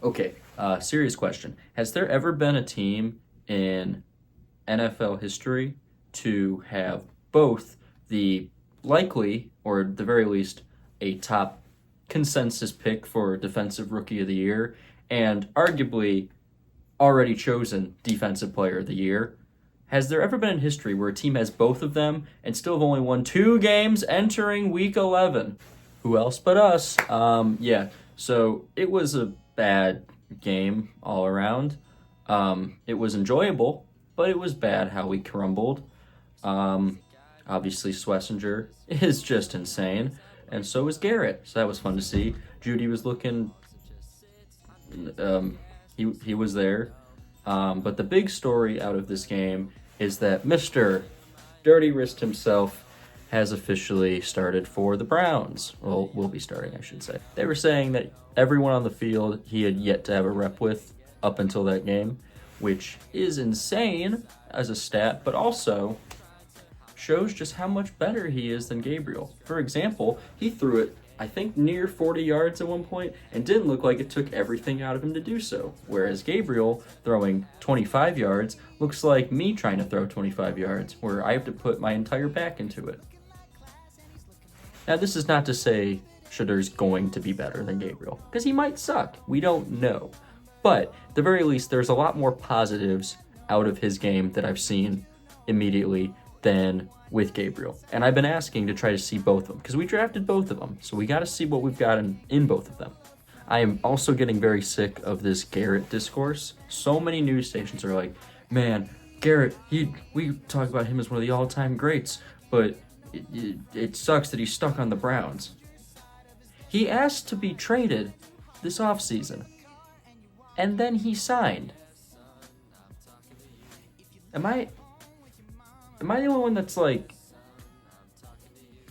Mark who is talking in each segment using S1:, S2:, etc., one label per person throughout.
S1: Okay, serious question. Has there ever been a team in NFL history to have both the likely, or at the very least, a top consensus pick for Defensive Rookie of the Year and arguably already chosen Defensive Player of the Year? Has there ever been in history where a team has both of them and still have only won 2 games entering Week 11? Who else but us? Yeah. So it was a bad game all around. It was enjoyable, but it was bad how we crumbled. Um, Obviously, Schlesinger is just insane, and so is Garrett. So that was fun to see. Judy was looking. He was there. But the big story out of this game is that Mr. Dirty Wrist himself has officially started for the Browns. Well, will be starting, I should say. They were saying that everyone on the field he had yet to have a rep with up until that game, which is insane as a stat, but also shows just how much better he is than Gabriel. For example, he threw it, I think, near 40 yards at one point and didn't look like it took everything out of him to do so. Whereas Gabriel, throwing 25 yards, looks like me trying to throw 25 yards, where I have to put my entire back into it. Now, this is not to say Sheddeur's going to be better than Gabriel, because he might suck. We don't know. But, at the very least, there's a lot more positives out of his game that I've seen immediately than with Gabriel. And I've been asking to try to see both of them, because we drafted both of them, so we got to see what we've got in both of them. I am also getting very sick of this Garrett discourse. So many news stations are like, man, Garrett, we talk about him as one of the all-time greats, but it sucks that he's stuck on the Browns. He asked to be traded this offseason, and then he signed. Am I the only one that's like,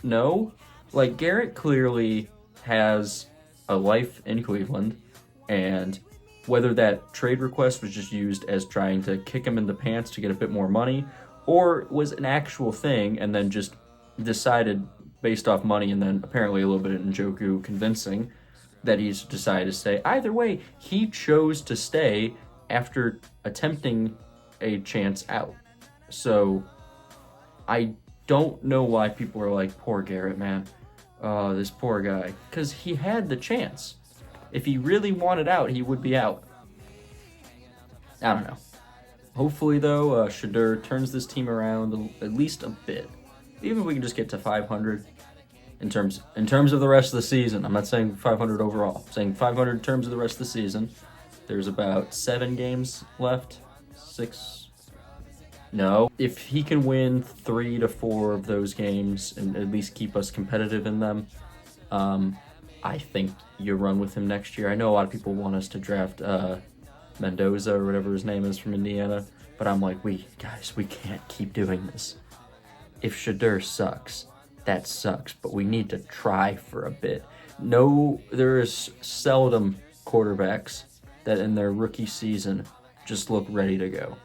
S1: no? Like, Garrett clearly has a life in Cleveland, and whether that trade request was just used as trying to kick him in the pants to get a bit more money, or was an actual thing and then just decided based off money and then apparently a little bit of Njoku convincing that he's decided to stay. Either way, he chose to stay after attempting a chance out. So I don't know why people are like, poor Garrett, man. Oh, this poor guy. Because he had the chance. If he really wanted out, he would be out. I don't know. Hopefully, though, Shedeur turns this team around at least a bit. Even if we can just get to 500 in terms of the rest of the season. I'm not saying 500 overall. I'm saying 500 in terms of the rest of the season. There's about 7 games left. 6. No. If he can win 3 to 4 of those games and at least keep us competitive in them, I think you run with him next year. I know a lot of people want us to draft Mendoza or whatever his name is from Indiana, but I'm like, we can't keep doing this. If Shedeur sucks, that sucks, but we need to try for a bit. No, there is seldom quarterbacks that in their rookie season just look ready to go.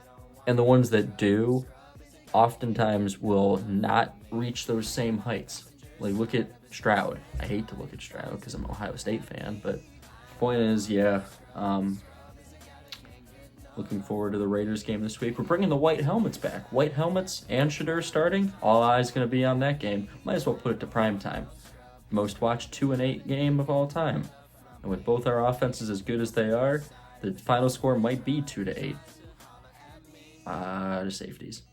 S1: And the ones that do oftentimes will not reach those same heights. Like, look at Stroud. I hate to look at Stroud because I'm an Ohio State fan, but point is, looking forward to the Raiders game this week. We're bringing the white helmets back. White helmets and Shedeur starting. All eyes going to be on that game. Might as well put it to prime time. Most watched 2-8 game of all time. And with both our offenses as good as they are, the final score might be 2-8. To safeties.